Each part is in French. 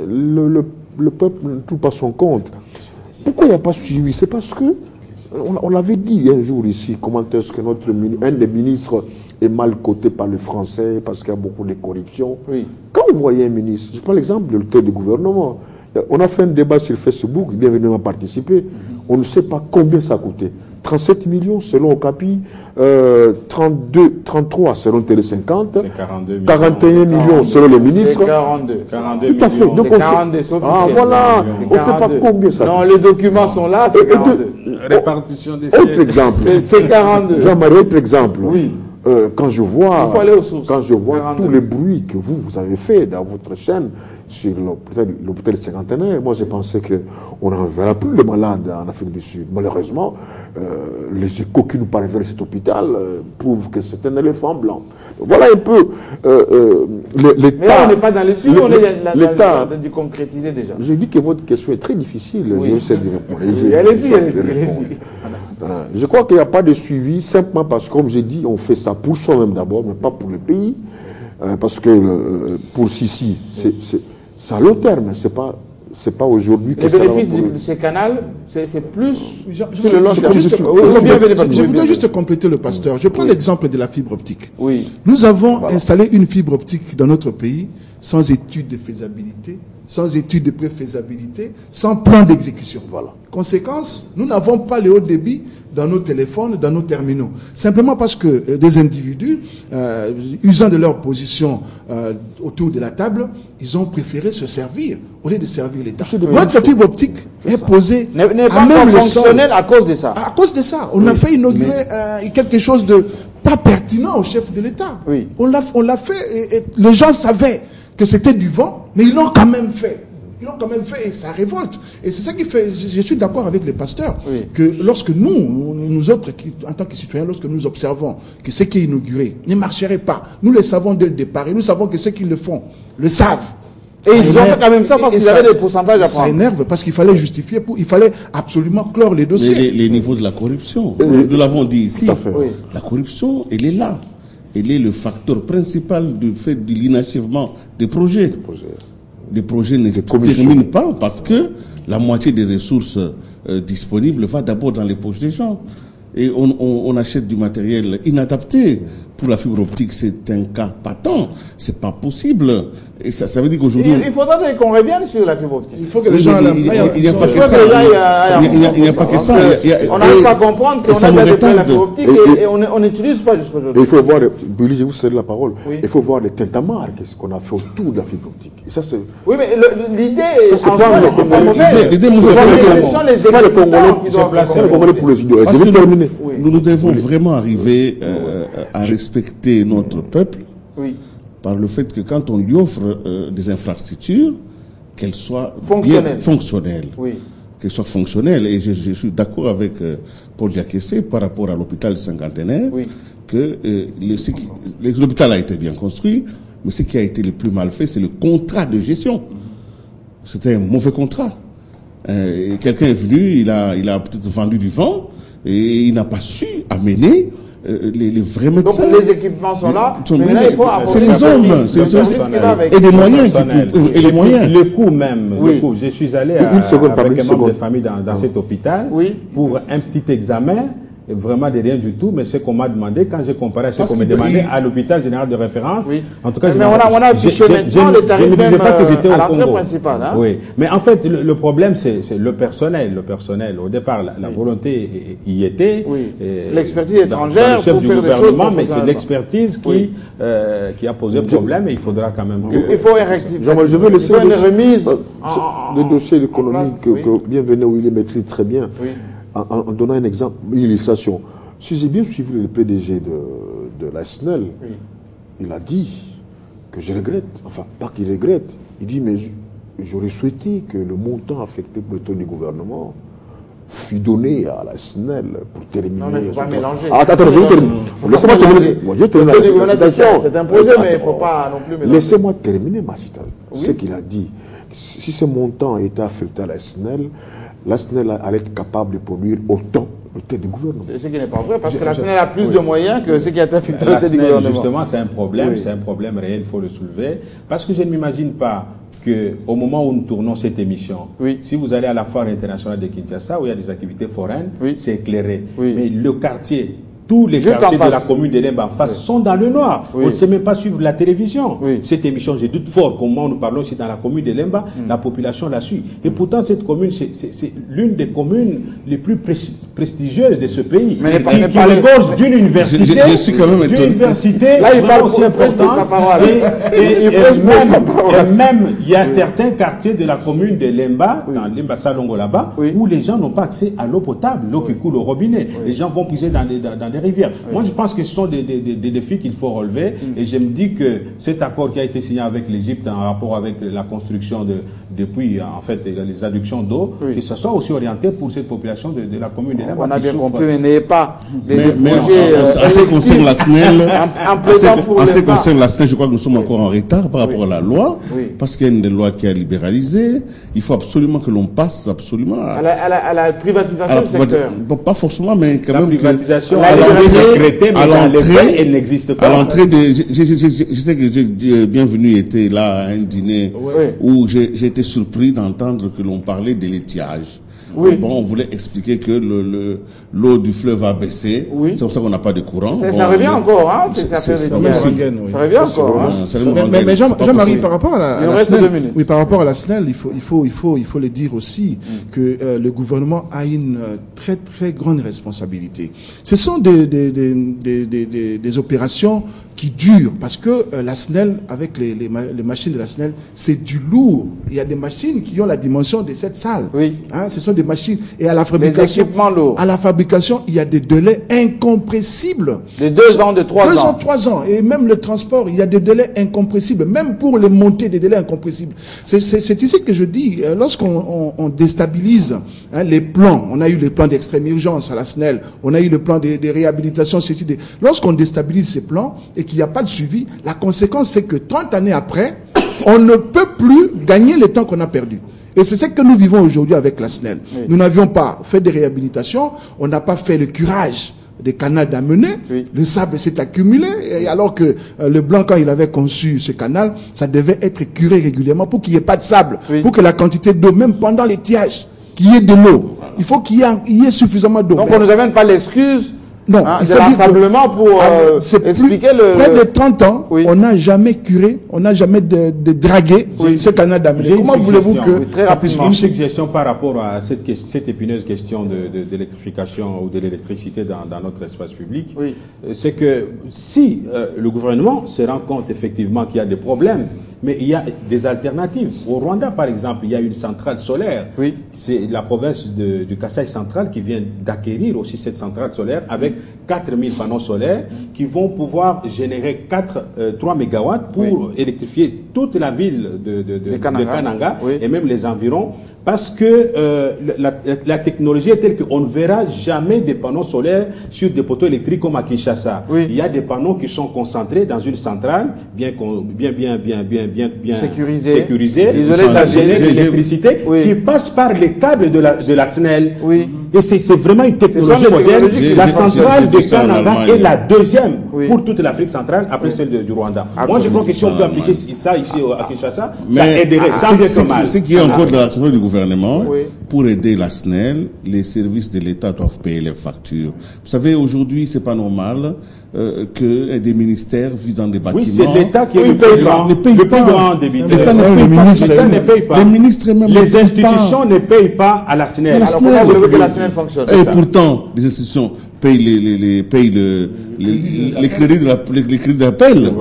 le peuple ne trouve pas son compte. Pourquoi il n'y a pas suivi? C'est parce que, on l'avait dit un jour ici, comment est-ce que un des ministres est mal coté par le français parce qu'il y a beaucoup de corruption. Oui. Quand vous voyez un ministre, je prends l'exemple de l'auteur du gouvernement, on a fait un débat sur Facebook, bienvenue à participer, on ne sait pas combien ça a coûté. 37 millions selon Okapi, 33 selon Télé 50, 41 millions selon les ministres. 42. Tout à fait. Donc on 42, sait, voilà, on ne sait pas combien ça coûte. Non, les documents sont là, c'est 42. Répartition des sièges. Autre exemple. C'est 42. Jean-Marie, autre exemple. Oui. Quand je vois, Il faut aller aux sources. quand je vois 42. tous les bruits que vous avez fait dans votre chaîne sur l'hôpital cinquantenaire, moi j'ai pensé qu'on n'en verra plus de malades en Afrique du Sud. Malheureusement, les échos qui nous parviennent de cet hôpital prouvent que c'est un éléphant blanc. Voilà un peu l'État. Mais là, on n'est pas dans les sujets, on est l'État. dans du concrétisé déjà. Je dis que votre question est très difficile. Oui. Je sais d'y répondre. Allez-y. Je crois qu'il n'y a pas de suivi, simplement parce que, comme j'ai dit, on fait ça pour soi-même d'abord, mais pas pour le pays. Parce que pour Sisi, c'est à long terme, c'est pas aujourd'hui que les ça bénéfices va de ces canaux, c'est plus Je je voudrais juste compléter le pasteur. Je prends l'exemple de la fibre optique. Oui. Nous avons installé une fibre optique dans notre pays sans étude de faisabilité, sans étude de préfaisabilité, sans plan d'exécution. Voilà. Conséquence, nous n'avons pas le haut débit dans nos téléphones, dans nos terminaux. Simplement parce que des individus, usant de leur position autour de la table, ils ont préféré se servir au lieu de servir l'État. Notre fibre optique est posée n'est à pas même le sol. fonctionnelle à cause de ça. À cause de ça, on a fait inaugurer quelque chose de pas pertinent au chef de l'État. Oui. On l'a fait et les gens savaient que c'était du vent, mais ils l'ont quand même fait. Ils l'ont quand même fait et ça révolte. Et c'est ça qui fait, je suis d'accord avec les pasteurs, que lorsque nous autres, en tant que citoyens, lorsque nous observons que ce qui est inauguré ne marcherait pas, nous le savons dès le départ et nous savons que ceux qui le font le savent. Et ils ont fait quand même ça parce qu'ils avaient des pourcentages à prendre. Ça énerve parce qu'il fallait justifier, il fallait absolument clore les dossiers. Les niveaux de la corruption, nous l'avons dit ici, la corruption, elle est là. Elle est le facteur principal du fait de l'inachèvement des projets. Les projets ne se terminent pas parce que la moitié des ressources disponibles va d'abord dans les poches des gens. Et on achète du matériel inadapté. Pour la fibre optique, c'est un cas patent. C'est pas possible. Et ça veut dire qu'aujourd'hui... Il faudrait qu'on revienne sur la fibre optique. Il faut que les gens... Il n'y a pas que ça. Il n'y a pas que ça. On n'arrive pas à comprendre qu'on a déjà la fibre optique et on n'utilise pas jusqu'aujourd'hui. Il faut voir, Billy, je vous cède la parole, il faut voir les tintamarres qu'on a fait autour de la fibre optique. Et ça, c'est... Oui, mais l'idée en soi n'est pas mauvaise. L'idée, ce sont les exécutants qui doivent placer les Congolais pour les idiots. Je vais terminer. Nous devons vraiment arriver à respecter notre peuple par le fait que quand on lui offre des infrastructures, qu'elles soient bien fonctionnelles. Qu'elles soient fonctionnelles. Et je suis d'accord avec Paul Diakessé par rapport à l'hôpital cinquantenaire, que l'hôpital a été bien construit, mais ce qui a été le plus mal fait, c'est le contrat de gestion. C'était un mauvais contrat. Quelqu'un est venu, il a peut-être vendu du vent, et il n'a pas su amener les vrais médecins. Donc les équipements sont là, mais là il faut apporter... C'est les hommes, et des moyens et les moyens. Le coût même, je suis allé avec un membre de famille dans cet hôpital pour un petit examen. Vraiment de rien du tout, mais ce qu'on m'a demandé, quand j'ai comparé à ce qu'on me demandait à l'hôpital général de référence, en tout cas, mais on a affiché maintenant les tarifs même à l'entrée principale. Oui, mais en fait, le problème, c'est le personnel. Le personnel, au départ, la volonté y était. L'expertise étrangère le chef du gouvernement, mais c'est l'expertise qui a posé problème et il faudra quand même... Il faut rectifier. Je vais laisser une remise le dossier économique que bienvenue où il est maîtrise très bien. En donnant un exemple, une illustration. Si j'ai bien suivi le PDG de la SNEL, il a dit que je regrette, enfin pas qu'il regrette, il dit mais j'aurais souhaité que le montant affecté pour le taux du gouvernement fut donné à la SNEL pour terminer. Non mais il ne faut pas mélanger. Attends, je vais terminer. Laissez-moi terminer. Je vais terminer la citation. C'est un projet, mais il ne faut pas non plus mélanger. Laissez-moi terminer ma citation. Ce qu'il a dit, si ce montant était affecté à la SNEL allait être capable de produire autant le tête du gouvernement. C'est ce qui n'est pas vrai, parce que la SNEL a plus de moyens que ce qui a été affecté au tête du gouvernement. Justement, c'est un problème réel, il faut le soulever, parce que je ne m'imagine pas qu'au moment où nous tournons cette émission, si vous allez à la foire internationale de Kinshasa, où il y a des activités foraines, c'est éclairé. Mais le quartier, tous les quartiers de la commune de Lemba en face sont dans le noir. On ne sait même pas suivre la télévision. Cette émission, j'ai doute fort comment nous parlons ici dans la commune de Lemba, la population la suit. Et pourtant, cette commune, c'est l'une des communes les plus prestigieuses de ce pays. Mais qui regorge d'une université. Je suis quand même étonné. D'une université là, il parle aussi importante. Et même, il y a certains quartiers de la commune de Lemba, dans Lemba Salongo là-bas, où les gens n'ont pas accès à l'eau potable, l'eau qui coule au robinet. Les gens vont puiser dans des rivières. Moi, je pense que ce sont des défis qu'il faut relever. Et je me dis que cet accord qui a été signé avec l'Égypte en rapport avec la construction depuis, en fait, les adductions d'eau, que ce soit aussi orienté pour cette population de la commune de Lemba. On a bien compris, mais n'ayez pas en ce qui concerne la SNEL, en ce qui concerne la SNEL, je crois que nous sommes encore en retard par rapport à la loi, parce qu'il y a une des lois qui a libéralisé. Il faut absolument que l'on passe absolument à la privatisation du secteur. Pas forcément, mais quand même. La privatisation, elle n'existe pas. À l'entrée je sais que Bienvenu était là à un dîner où j'ai été surpris d'entendre que l'on parlait de l'étiage. Bon, on voulait expliquer que l'eau du fleuve a baissé. C'est pour ça qu'on n'a pas de courant. Ça revient encore, hein. Ça revient encore. Mais Jean-Marie, par rapport à la SNEL, par rapport à la SNEL, il faut le dire aussi que le gouvernement a une très très grande responsabilité. Ce sont des opérations qui durent, parce que la SNEL, avec les machines de la SNEL, c'est du lourd. Il y a des machines qui ont la dimension de cette salle. Ce sont des machines. Et à la fabrication, il y a des délais incompressibles. De 2 ans, de 3 ans. 2 ans, 3 ans. Et même le transport, il y a des délais incompressibles. Même pour les montées, des délais incompressibles. C'est ici que je dis, lorsqu'on déstabilise les plans, on a eu les plans d'extrême urgence à la SNEL, on a eu le plan de réhabilitation, lorsqu'on déstabilise ces plans et qu'il n'y a pas de suivi, la conséquence c'est que 30 années après, on ne peut plus gagner le temps qu'on a perdu. Et c'est ce que nous vivons aujourd'hui avec la SNEL. Nous n'avions pas fait de réhabilitation, on n'a pas fait le curage des canaux d'amener, le sable s'est accumulé, et alors que le Blanc, quand il avait conçu ce canal, ça devait être curé régulièrement pour qu'il n'y ait pas de sable, pour que la quantité d'eau, même pendant l'étiage, qu'il y ait de l'eau, il faut qu'il y ait suffisamment d'eau. Donc on ne nous amène pas l'excuse. Non, il faut rassemblement pour expliquer près de 30 ans, on n'a jamais curé, on n'a jamais dragué ce canal d'amener. Comment voulez-vous que ça puisse marcher? Une suggestion par rapport à cette épineuse question d'électrification ou de l'électricité dans notre espace public, c'est que si le gouvernement se rend compte effectivement qu'il y a des problèmes, mais il y a des alternatives. Au Rwanda, par exemple, il y a une centrale solaire. C'est la province du Kasaï central qui vient d'acquérir aussi cette centrale solaire avec 4000 panneaux solaires qui vont pouvoir générer 3 mégawatts pour électrifier toute la ville de Kananga et même les environs, parce que la technologie est telle qu'on ne verra jamais des panneaux solaires sur des poteaux électriques comme à Kinshasa. Il y a des panneaux qui sont concentrés dans une centrale bien sécurisée, ça génère l'électricité qui passe par les câbles de la SNEL. Et c'est vraiment une technologie moderne. La centrale de Kananga est la deuxième pour toute l'Afrique centrale après celle du Rwanda. Moi, je crois que si on peut appliquer ça ici à Kinshasa, ça aiderait. Ce qui est encore de l'action du gouvernement, pour aider la SNEL, les services de l'État doivent payer leurs factures. Vous savez, aujourd'hui, c'est pas normal que des ministères vivent dans des bâtiments. Oui, c'est l'État qui est le plus grand débiteur. L'État ne paye pas. Les ministres même. Les institutions ne payent pas à la SNEL. Alors comment vous voulez que la SNEL fonctionne? Et pourtant, les institutions payent les crédits d'appel.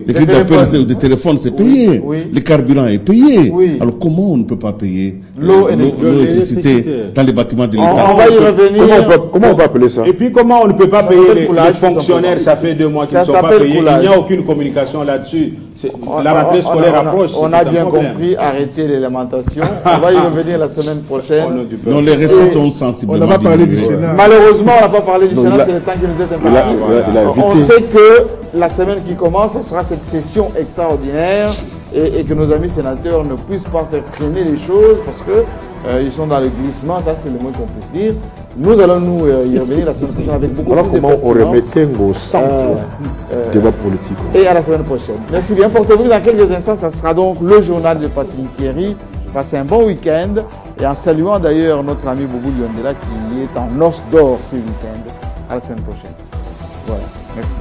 Les crédits d'appel de téléphone, c'est payé. Le carburant est payé. Alors comment on ne peut pas payer l'eau et l'électricité dans les bâtiments de l'État? On va y revenir. Comment on peut appeler ça? Et puis comment on ne peut pas payer les fonctionnaires? Ça fait 2 mois qu'ils ne sont pas payés. Il n'y a aucune communication là-dessus. La rentrée scolaire approche. On a bien compris, arrêtez les lamentations. On va y revenir la semaine prochaine. Non, les recettes ont sensiblement. On n'a pas parlé du Sénat. Malheureusement, on n'a pas parlé du Sénat, c'est le temps qui nous est imparti. On sait que la semaine qui commence, ce sera cette session extraordinaire et que nos amis sénateurs ne puissent pas faire traîner les choses parce qu'ils sont dans le glissement, ça c'est le mot qu'on puisse dire. Nous allons y revenir la semaine prochaine avec beaucoup plus de comment on remet au centre débat politique. Et à la semaine prochaine. Merci bien. Portez-vous dans quelques instants. Ça sera donc le journal de Patrick Thierry. Passez un bon week-end. Et en saluant d'ailleurs notre ami Boubou Liondela qui est en os d'or ce week-end. À la semaine prochaine. Voilà. Merci.